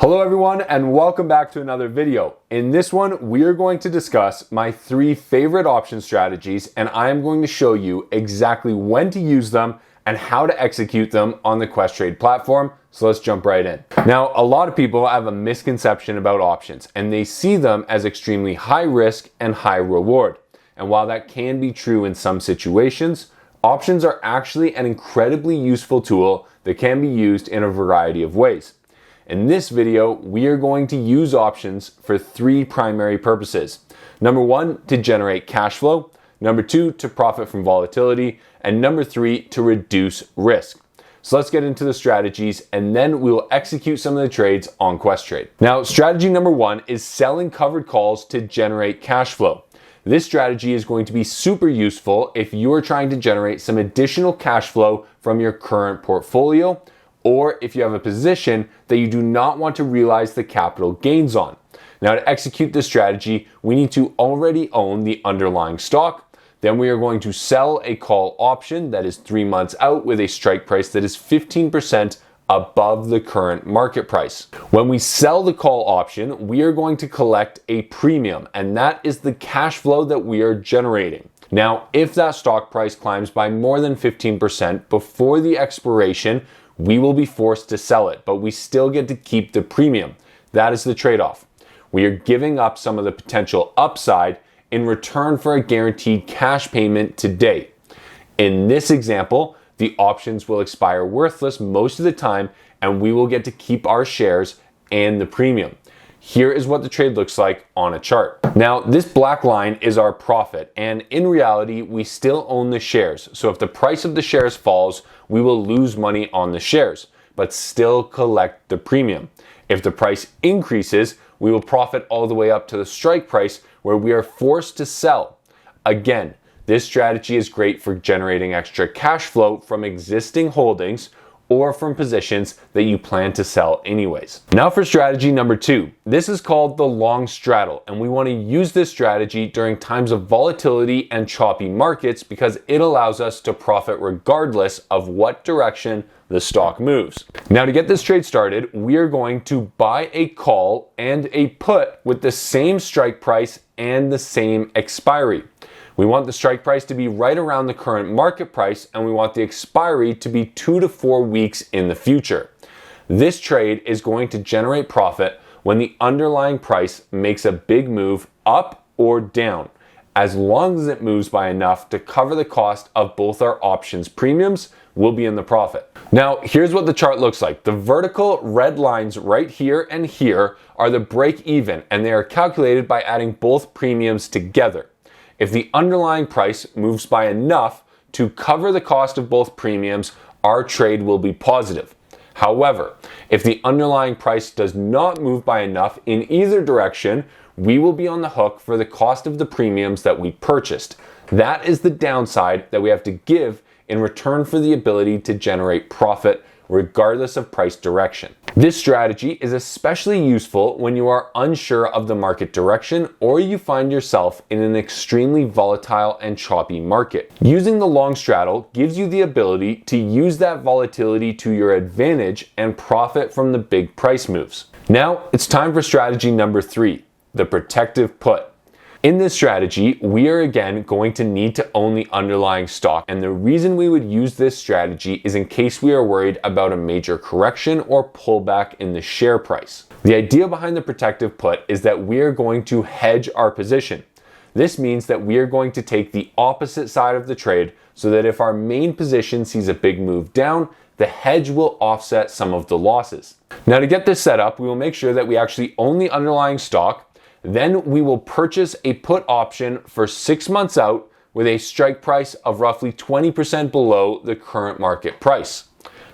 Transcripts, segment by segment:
Hello everyone and welcome back to another video. In this one, we are going to discuss my 3 favorite option strategies, and I am going to show you exactly when to use them and how to execute them on the Questrade platform. So let's jump right in. Now, a lot of people have a misconception about options and they see them as extremely high risk and high reward. And while that can be true in some situations, options are actually an incredibly useful tool that can be used in a variety of ways. In this video, we are going to use options for 3 primary purposes. Number 1, to generate cash flow. Number 2, to profit from volatility. And number 3, to reduce risk. So let's get into the strategies and then we will execute some of the trades on Questrade. Now, strategy number 1 is selling covered calls to generate cash flow. This strategy is going to be super useful if you are trying to generate some additional cash flow from your current portfolio, or if you have a position that you do not want to realize the capital gains on. Now, to execute this strategy, we need to already own the underlying stock. Then we are going to sell a call option that is 3 months out with a strike price that is 15% above the current market price. When we sell the call option, we are going to collect a premium, and that is the cash flow that we are generating. Now, if that stock price climbs by more than 15% before the expiration, we will be forced to sell it, but we still get to keep the premium. That is the trade-off. We are giving up some of the potential upside in return for a guaranteed cash payment today. In this example, the options will expire worthless most of the time, and we will get to keep our shares and the premium. Here is what the trade looks like on a chart. Now, this black line is our profit, and in reality, we still own the shares. So if the price of the shares falls, we will lose money on the shares, but still collect the premium. If the price increases, we will profit all the way up to the strike price where we are forced to sell. Again, this strategy is great for generating extra cash flow from existing holdings or from positions that you plan to sell anyways. Now for strategy number 2. This is called the long straddle, and we want to use this strategy during times of volatility and choppy markets because it allows us to profit regardless of what direction the stock moves. Now, to get this trade started, we are going to buy a call and a put with the same strike price and the same expiry. We want the strike price to be right around the current market price, and we want the expiry to be 2 to 4 weeks in the future. This trade is going to generate profit when the underlying price makes a big move up or down, as long as it moves by enough to cover the cost of both our options premiums. We'll be in the profit. Now, here's what the chart looks like. The vertical red lines right here and here are the break even, and they are calculated by adding both premiums together. If the underlying price moves by enough to cover the cost of both premiums, our trade will be positive. However, if the underlying price does not move by enough in either direction, we will be on the hook for the cost of the premiums that we purchased. That is the downside that we have to give in return for the ability to generate profit regardless of price direction. This strategy is especially useful when you are unsure of the market direction or you find yourself in an extremely volatile and choppy market. Using the long straddle gives you the ability to use that volatility to your advantage and profit from the big price moves. Now, it's time for strategy number 3, the protective put. In this strategy, we are again going to need to own the underlying stock, and the reason we would use this strategy is in case we are worried about a major correction or pullback in the share price. The idea behind the protective put is that we are going to hedge our position. This means that we are going to take the opposite side of the trade so that if our main position sees a big move down, the hedge will offset some of the losses. Now, to get this set up, we will make sure that we actually own the underlying stock. Then we will purchase a put option for 6 months out with a strike price of roughly 20% below the current market price.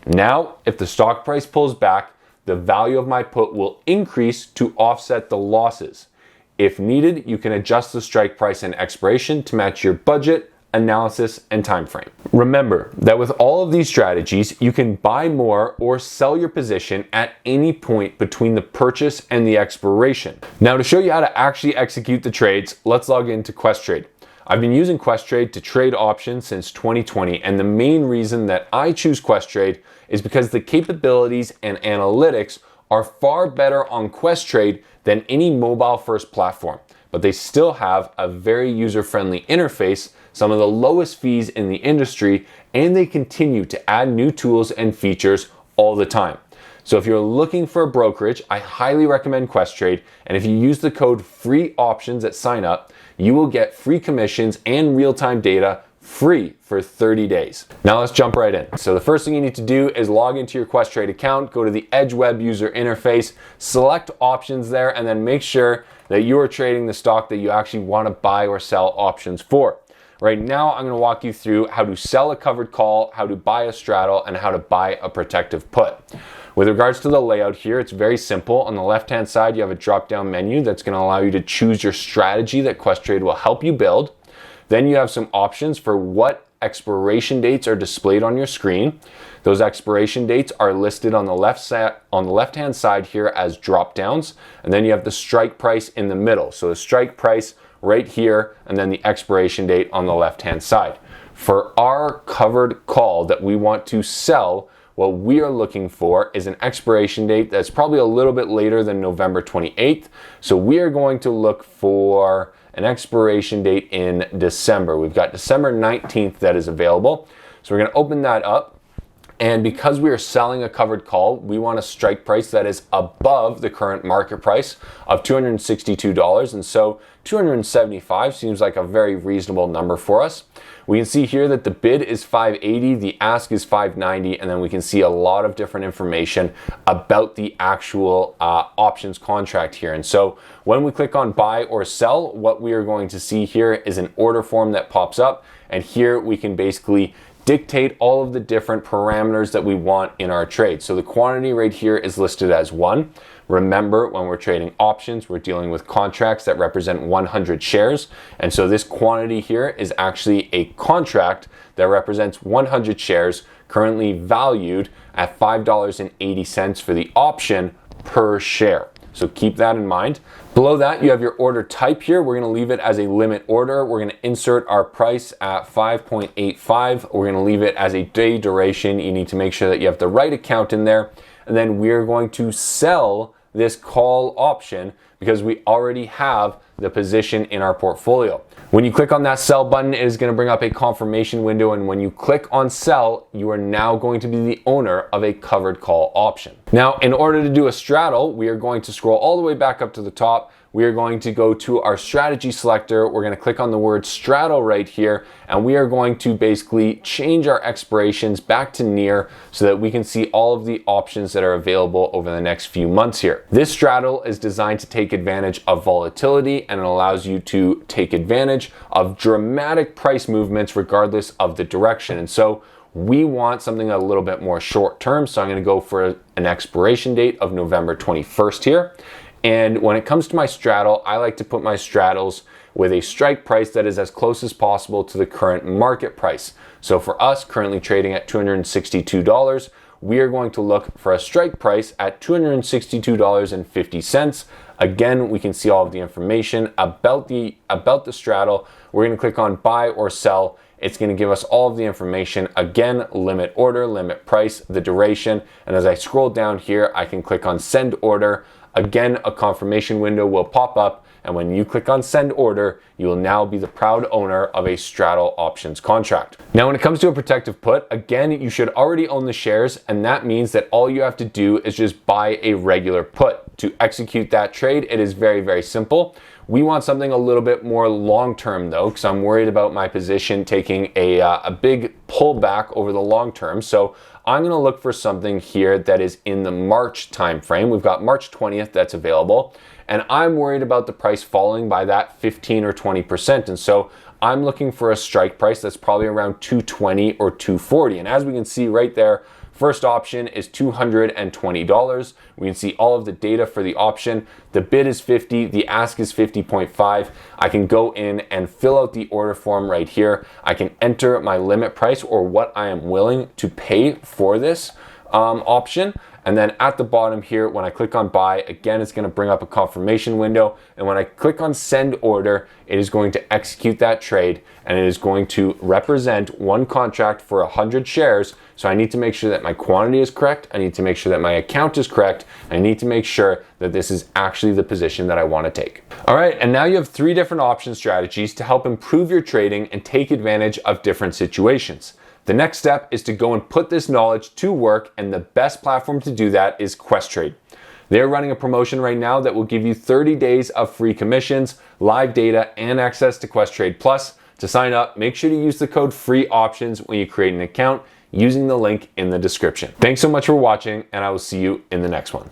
Now, if the stock price pulls back, the value of my put will increase to offset the losses. If needed, you can adjust the strike price and expiration to match your budget, analysis, and time frame. Remember that with all of these strategies, you can buy more or sell your position at any point between the purchase and the expiration. Now, to show you how to actually execute the trades, let's log into Questrade. I've been using Questrade to trade options since 2020, and the main reason that I choose Questrade is because the capabilities and analytics are far better on Questrade than any mobile first platform, but they still have a very user-friendly interface, some of the lowest fees in the industry, and they continue to add new tools and features all the time. So if you're looking for a brokerage, I highly recommend Questrade, and if you use the code FREEOPTIONS at sign up, you will get free commissions and real-time data free for 30 days. Now let's jump right in. So the first thing you need to do is log into your Questrade account, go to the Edge web user interface, select options there, and then make sure that you are trading the stock that you actually want to buy or sell options for. Right now, I'm going to walk you through how to sell a covered call, how to buy a straddle, and how to buy a protective put. With regards to the layout here, it's very simple. On the left-hand side, you have a drop-down menu that's going to allow you to choose your strategy that Questrade will help you build. Then you have some options for what expiration dates are displayed on your screen. Those expiration dates are listed on the left-hand side here as drop-downs, and then you have the strike price in the middle. So the strike price right here, and then the expiration date on the left-hand side. For our covered call that we want to sell, what we are looking for is an expiration date that's probably a little bit later than November 28th. So we are going to look for an expiration date in December. We've got December 19th that is available. So we're going to open that up. And because we are selling a covered call, we want a strike price that is above the current market price of $262. And so $275 seems like a very reasonable number for us. We can see here that the bid is $580, the ask is $590, and then we can see a lot of different information about the actual options contract here. And so when we click on buy or sell, what we are going to see here is an order form that pops up. And here we can basically dictate all of the different parameters that we want in our trade. So the quantity right here is listed as 1. Remember, when we're trading options, we're dealing with contracts that represent 100 shares. And so this quantity here is actually a contract that represents 100 shares, currently valued at $5.80 for the option per share. So keep that in mind. Below that, you have your order type here. We're going to leave it as a limit order. We're going to insert our price at 5.85. We're going to leave it as a day duration. You need to make sure that you have the right account in there. And then we're going to sell this call option because we already have the position in our portfolio. When you click on that sell button, it is going to bring up a confirmation window, and when you click on sell, you are now going to be the owner of a covered call option. Now, in order to do a straddle, we are going to scroll all the way back up to the top. We are going to go to our strategy selector. We're going to click on the word straddle right here, and we are going to basically change our expirations back to near so that we can see all of the options that are available over the next few months here. This straddle is designed to take advantage of volatility, and it allows you to take advantage of dramatic price movements regardless of the direction. And so we want something a little bit more short term. So I'm going to go for an expiration date of November 21st here. And when it comes to my straddle, I like to put my straddles with a strike price that is as close as possible to the current market price. So for us, currently trading at $262, we are going to look for a strike price at $262.50. Again, we can see all of the information about the straddle. We're going to click on buy or sell. It's going to give us all of the information. Again, limit order, limit price, the duration. And as I scroll down here, I can click on send order. Again, a confirmation window will pop up, and when you click on send order, you will now be the proud owner of a straddle options contract. Now, when it comes to a protective put, again, you should already own the shares, and that means that all you have to do is just buy a regular put. To execute that trade, it is very, very simple. We want something a little bit more long-term though, because I'm worried about my position taking a big pullback over the long term. So I'm going to look for something here that is in the March timeframe. We've got March 20th that's available, and I'm worried about the price falling by that 15 or 20%. And so I'm looking for a strike price that's probably around 220 or 240. And as we can see right there, first option is $220. We can see all of the data for the option. The bid is 50, the ask is 50.5. I can go in and fill out the order form right here. I can enter my limit price or what I am willing to pay for this option. And then at the bottom here, when I click on buy, again, it's going to bring up a confirmation window. And when I click on send order, it is going to execute that trade, and it is going to represent one contract for 100 shares. So I need to make sure that my quantity is correct. I need to make sure that my account is correct. I need to make sure that this is actually the position that I want to take. All right, and now you have 3 different option strategies to help improve your trading and take advantage of different situations. The next step is to go and put this knowledge to work, and the best platform to do that is Questrade. They're running a promotion right now that will give you 30 days of free commissions, live data, and access to Questrade Plus. To sign up, make sure to use the code FREEOPTIONS when you create an account using the link in the description. Thanks so much for watching, and I will see you in the next one.